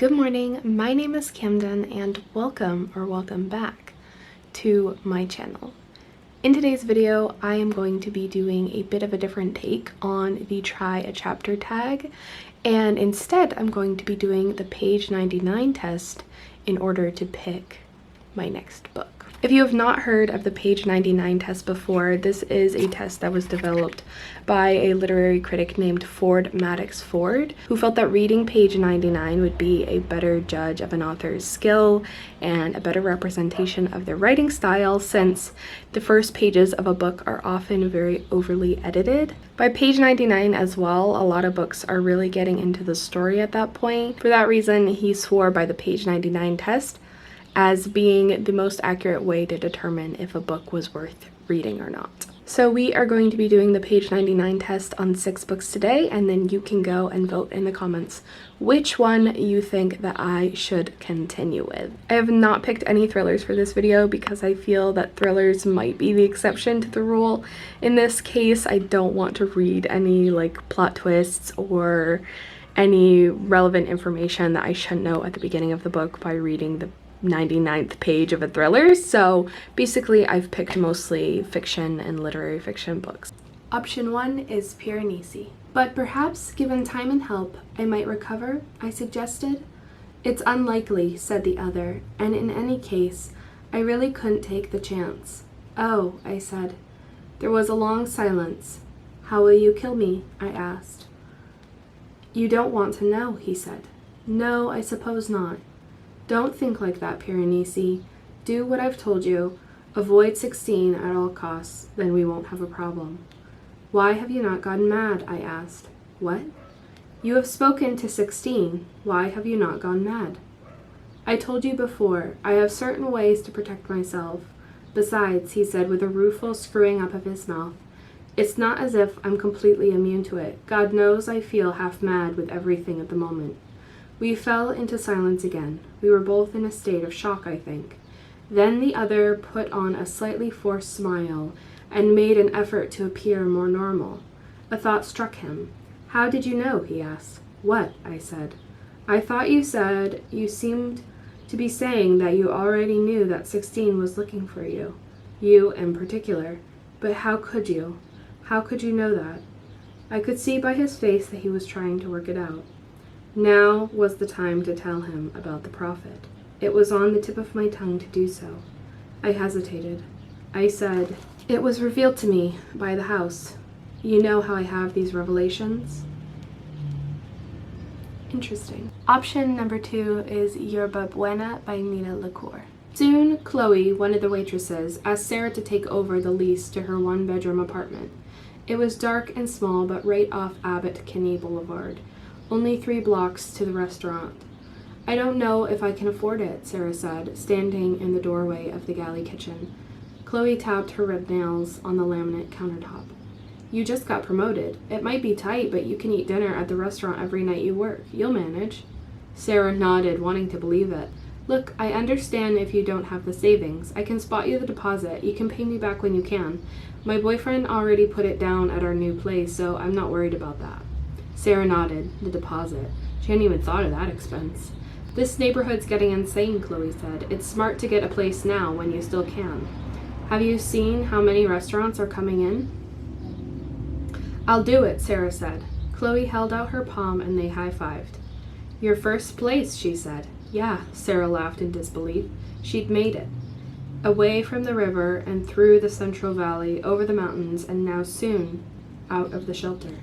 Good morning, my name is Camden and welcome back to my channel. In today's video, I am going to be doing a bit of a different take on the try a chapter tag, and instead I'm going to be doing the page 99 test in order to pick my next book. If you have not heard of the page 99 test before, this is a test that was developed by a literary critic named Ford Maddox Ford, who felt that reading page 99 would be a better judge of an author's skill and a better representation of their writing style, since the first pages of a book are often very overly edited. By page 99 as well, a lot of books are really getting into the story at that point. For that reason, he swore by the page 99 test as being the most accurate way to determine if a book was worth reading or not. So we are going to be doing the page 99 test on 6 books today, and then you can go and vote in the comments which one you think that I should continue with. I have not picked any thrillers for this video because I feel that thrillers might be the exception to the rule. In this case, I don't want to read any plot twists or any relevant information that I should know at the beginning of the book by reading the 99th page of a thriller. So basically I've picked mostly fiction and literary fiction books. Option 1 is Piranesi. But perhaps given time and help I might recover, I suggested. It's unlikely, said the other, and in any case I really couldn't take the chance. Oh, I said. There was a long silence. How will you kill me? I asked. You don't want to know, he said. No, I suppose not. Don't think like that, Piranesi. Do what I've told you. Avoid 16 at all costs, then we won't have a problem. Why have you not gotten mad? I asked. What? You have spoken to 16. Why have you not gone mad? I told you before, I have certain ways to protect myself. Besides, he said with a rueful screwing up of his mouth, it's not as if I'm completely immune to it. God knows I feel half mad with everything at the moment. We fell into silence again. We were both in a state of shock, I think. Then the other put on a slightly forced smile and made an effort to appear more normal. A thought struck him. How did you know? He asked. What? I said. I thought you said you seemed to be saying that you already knew that 16 was looking for you. You in particular. But how could you? How could you know that? I could see by his face that he was trying to work it out. Now was the time to tell him about the prophet. It was on the tip of my tongue to do so. I hesitated. I said, it was revealed to me by the house. You know how I have these revelations? Interesting. Option number 2 is Yerba Buena by LaCour. Soon, Chloe, one of the waitresses, asked Sarah to take over the lease to her 1-bedroom apartment. It was dark and small, but right off Abbott Kinney Boulevard. Only 3 blocks to the restaurant. I don't know if I can afford it, Sarah said, standing in the doorway of the galley kitchen. Chloe tapped her red nails on the laminate countertop. You just got promoted. It might be tight, but you can eat dinner at the restaurant every night you work. You'll manage. Sarah nodded, wanting to believe it. Look, I understand if you don't have the savings. I can spot you the deposit. You can pay me back when you can. My boyfriend already put it down at our new place, so I'm not worried about that. Sarah nodded. The deposit. She hadn't even thought of that expense. This neighborhood's getting insane, Chloe said. It's smart to get a place now when you still can. Have you seen how many restaurants are coming in? I'll do it, Sarah said. Chloe held out her palm and they high-fived. Your first place, she said. Yeah, Sarah laughed in disbelief. She'd made it. Away from the river and through the Central Valley, over the mountains, and now soon out of the shelter.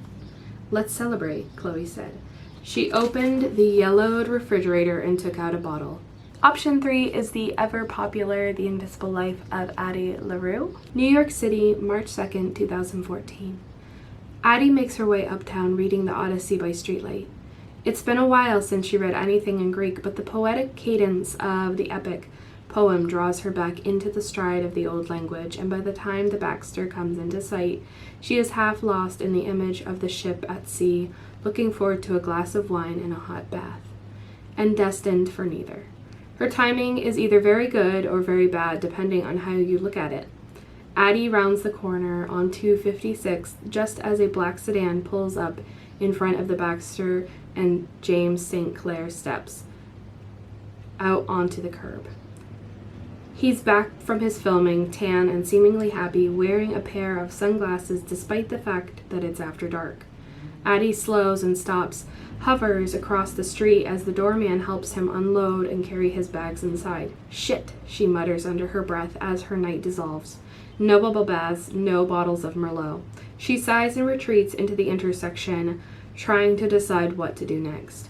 Let's celebrate, Chloe said. She opened the yellowed refrigerator and took out a bottle. Option 3 is the ever-popular The Invisible Life of Addie LaRue. New York City, March 2nd, 2014. Addie makes her way uptown reading the Odyssey by streetlight. It's been a while since she read anything in Greek, but the poetic cadence of the epic poem draws her back into the stride of the old language, and by the time the Baxter comes into sight, she is half lost in the image of the ship at sea, looking forward to a glass of wine and a hot bath, and destined for neither. Her timing is either very good or very bad, depending on how you look at it. Addie rounds the corner on 256 just as a black sedan pulls up in front of the Baxter and James St. Clair steps. out onto the curb. He's back from his filming, tan and seemingly happy, wearing a pair of sunglasses despite the fact that it's after dark. Addie slows and stops, hovers across the street as the doorman helps him unload and carry his bags inside. "Shit," she mutters under her breath as her night dissolves. No bubble baths, no bottles of Merlot. She sighs and retreats into the intersection, trying to decide what to do next.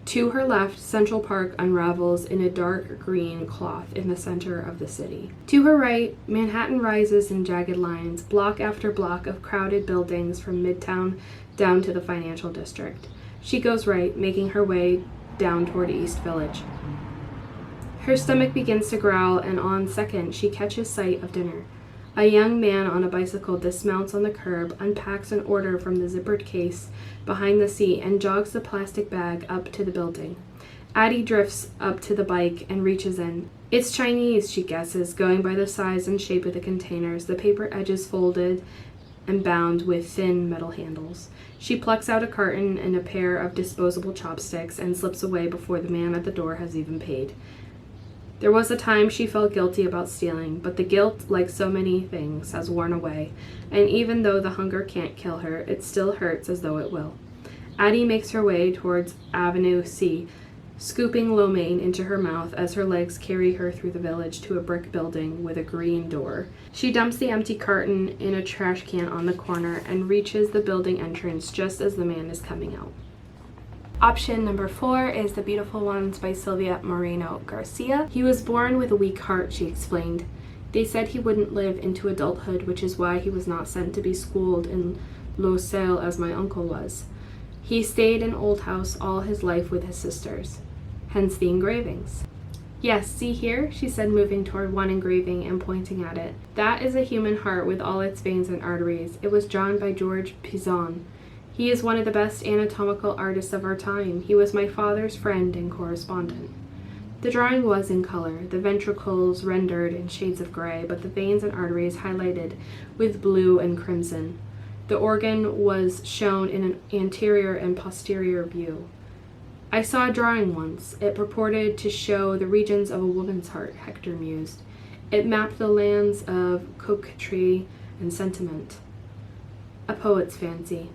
To her left, Central Park unravels in a dark green cloth in the center of the city. To her right, Manhattan rises in jagged lines, block after block of crowded buildings from Midtown down to the financial district. She goes right, making her way down toward East Village. Her stomach begins to growl, and on second, she catches sight of dinner. A young man on a bicycle dismounts on the curb, unpacks an order from the zippered case behind the seat, and jogs the plastic bag up to the building. Addie drifts up to the bike and reaches in. It's Chinese, she guesses, going by the size and shape of the containers, the paper edges folded and bound with thin metal handles. She plucks out a carton and a pair of disposable chopsticks and slips away before the man at the door has even paid. There was a time she felt guilty about stealing, but the guilt, like so many things, has worn away, and even though the hunger can't kill her, it still hurts as though it will. Addie makes her way towards Avenue C, scooping lo mein into her mouth as her legs carry her through the village to a brick building with a green door. She dumps the empty carton in a trash can on the corner and reaches the building entrance just as the man is coming out. Option number 4 is The Beautiful Ones by Silvia Moreno-Garcia. He was born with a weak heart, she explained. They said he wouldn't live into adulthood, which is why he was not sent to be schooled in Lausanne as my uncle was. He stayed in Old House all his life with his sisters. Hence the engravings. Yes, see here, she said, moving toward one engraving and pointing at it. That is a human heart with all its veins and arteries. It was drawn by George Pizon. He is one of the best anatomical artists of our time. He was my father's friend and correspondent. The drawing was in color, the ventricles rendered in shades of gray, but the veins and arteries highlighted with blue and crimson. The organ was shown in an anterior and posterior view. I saw a drawing once. It purported to show the regions of a woman's heart, Hector mused. It mapped the lands of coquetry and sentiment. A poet's fancy.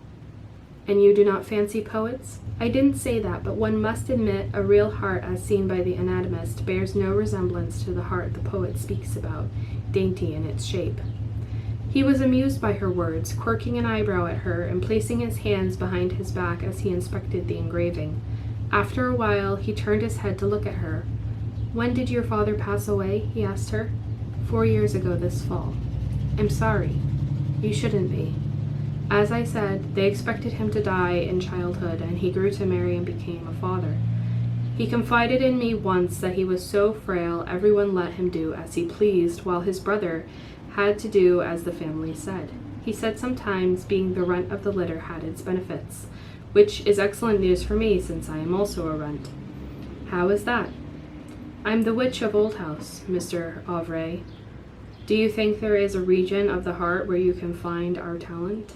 And you do not fancy poets? I didn't say that, but one must admit a real heart as seen by the anatomist bears no resemblance to the heart the poet speaks about, dainty in its shape. He was amused by her words, quirking an eyebrow at her and placing his hands behind his back as he inspected the engraving. After a while, he turned his head to look at her. "When did your father pass away?" he asked her. 4 years ago this fall. "I'm sorry." "You shouldn't be." As I said, they expected him to die in childhood, and he grew to marry and became a father. He confided in me once that he was so frail everyone let him do as he pleased, while his brother had to do as the family said. He said sometimes being the runt of the litter had its benefits, which is excellent news for me since I am also a runt. "How is that?" "I'm the witch of Old House, Mr. Auvray. Do you think there is a region of the heart where you can find our talent?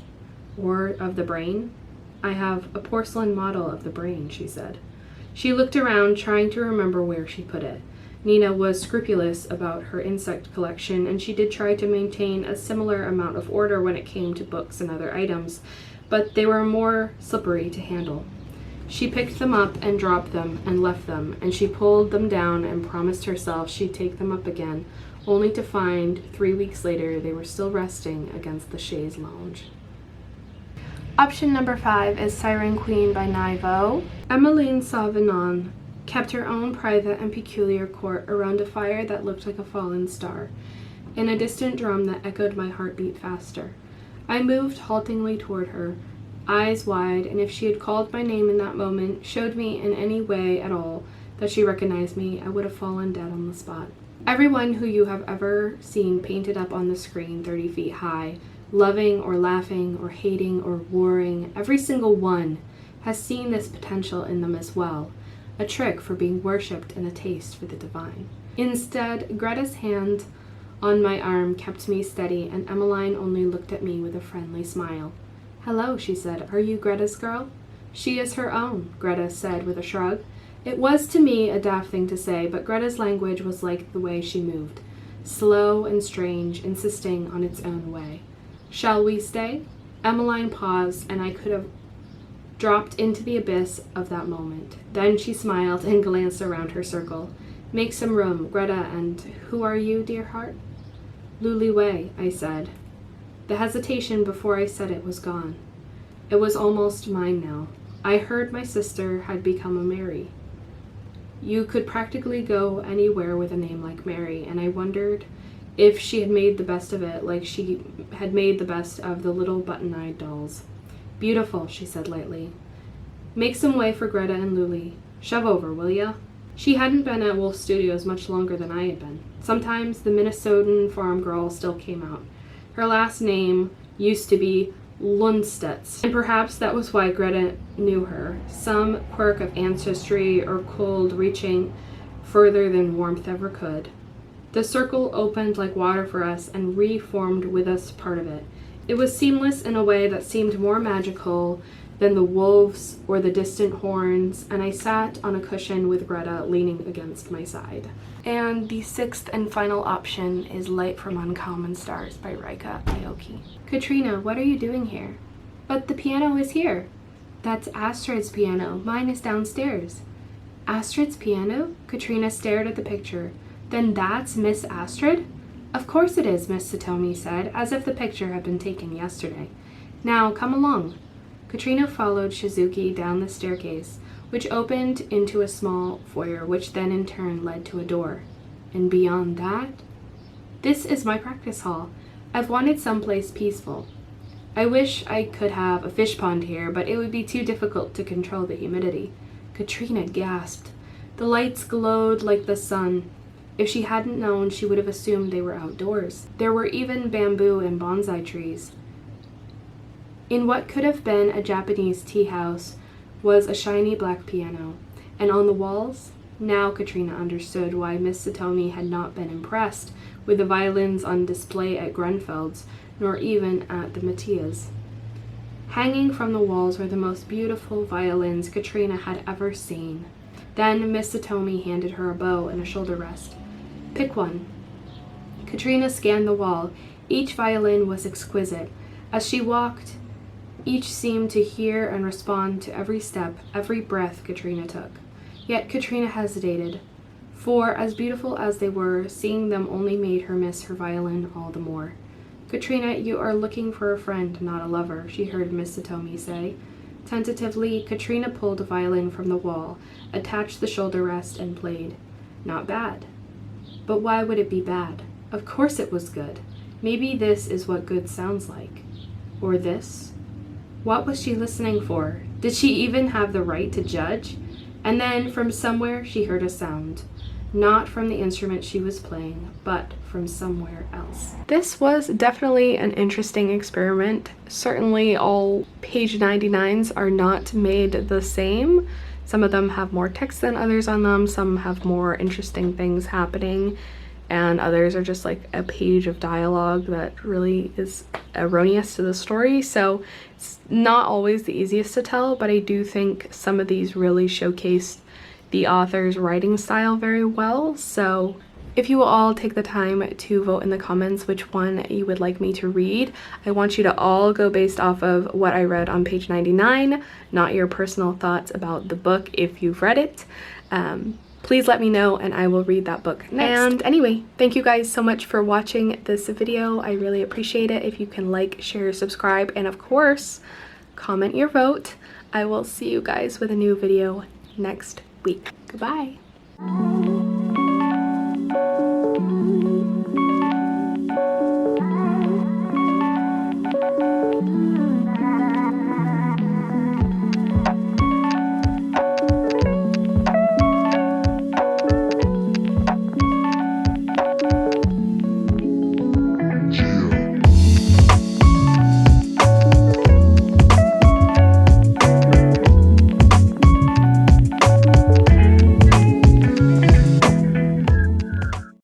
Or of the brain?" "I have a porcelain model of the brain," she said. She looked around, trying to remember where she put it. Nina was scrupulous about her insect collection, and she did try to maintain a similar amount of order when it came to books and other items, but they were more slippery to handle. She picked them up and dropped them and left them, and she pulled them down and promised herself she'd take them up again, only to find 3 weeks later they were still resting against the chaise lounge. Option number 5 is Siren Queen by Nghi. Emmeline Sauvignon kept her own private and peculiar court around a fire that looked like a fallen star, and a distant drum that echoed my heartbeat faster. I moved haltingly toward her, eyes wide, and if she had called my name in that moment, showed me in any way at all that she recognized me, I would have fallen dead on the spot. Everyone who you have ever seen painted up on the screen 30 feet high, loving or laughing or hating or warring, every single one has seen this potential in them as well, a trick for being worshipped and a taste for the divine. Instead, Greta's hand on my arm kept me steady, and Emmeline only looked at me with a friendly smile. "Hello," she said. "Are you Greta's girl?" "She is her own," Greta said with a shrug. It was to me a daft thing to say, but Greta's language was like the way she moved, slow and strange, insisting on its own way. Shall we stay? Emmeline paused, and I could have dropped into the abyss of that moment. Then she smiled and glanced around her circle. Make some room, Greta, and who are you, dear heart? Luli Wei, I said. The hesitation before I said it was gone. It was almost mine now. I heard my sister had become a Mary. You could practically go anywhere with a name like Mary, and I wondered if she had made the best of it like she had made the best of the little button-eyed dolls. Beautiful, she said lightly. Make some way for Greta and Luli. Shove over, will ya? She hadn't been at Wolf Studios much longer than I had been. Sometimes the Minnesotan farm girl still came out. Her last name used to be Lundstedts, and perhaps that was why Greta knew her. Some quirk of ancestry or cold reaching further than warmth ever could. The circle opened like water for us and reformed with us part of it. It was seamless in a way that seemed more magical than the wolves or the distant horns, and I sat on a cushion with Greta leaning against my side. And the sixth and final option is Light from Uncommon Stars by Ryka Aoki. Katrina, what are you doing here? But the piano is here. That's Astrid's piano. Mine is downstairs. Astrid's piano? Katrina stared at the picture. Then that's Miss Astrid? Of course it is, Miss Satomi said, as if the picture had been taken yesterday. Now, come along. Katrina followed Shizuki down the staircase, which opened into a small foyer, which then in turn led to a door. And beyond that? This is my practice hall. I've wanted someplace peaceful. I wish I could have a fish pond here, but it would be too difficult to control the humidity. Katrina gasped. The lights glowed like the sun. If she hadn't known, she would have assumed they were outdoors. There were even bamboo and bonsai trees. In what could have been a Japanese tea house was a shiny black piano, and on the walls, now Katrina understood why Miss Satomi had not been impressed with the violins on display at Grenfeld's, nor even at the Mattias. Hanging from the walls were the most beautiful violins Katrina had ever seen. Then Miss Satomi handed her a bow and a shoulder rest. Pick one. Katrina scanned the wall. Each violin was exquisite. As she walked, each seemed to hear and respond to every step, every breath Katrina took. Yet Katrina hesitated, for as beautiful as they were, seeing them only made her miss her violin all the more. Katrina, you are looking for a friend, not a lover, she heard Miss Satomi say. Tentatively, Katrina pulled a violin from the wall, attached the shoulder rest, and played. Not bad. But why would it be bad? Of course it was good. Maybe this is what good sounds like. Or this? What was she listening for? Did she even have the right to judge? And then, from somewhere, she heard a sound. Not from the instrument she was playing, but from somewhere else. This was definitely an interesting experiment. Certainly all page 99s are not made the same. Some of them have more text than others on them, some have more interesting things happening, and others are just like a page of dialogue that really is erroneous to the story. So it's not always the easiest to tell, but I do think some of these really showcased the author's writing style very well. So if you will all take the time to vote in the comments which one you would like me to read, I want you to all go based off of what I read on page 99, not your personal thoughts about the book if you've read it. Please let me know and I will read that book next. And anyway, thank you guys so much for watching this video. I really appreciate it. If you can like, share, subscribe, and of course, comment your vote. I will see you guys with a new video next week. Goodbye.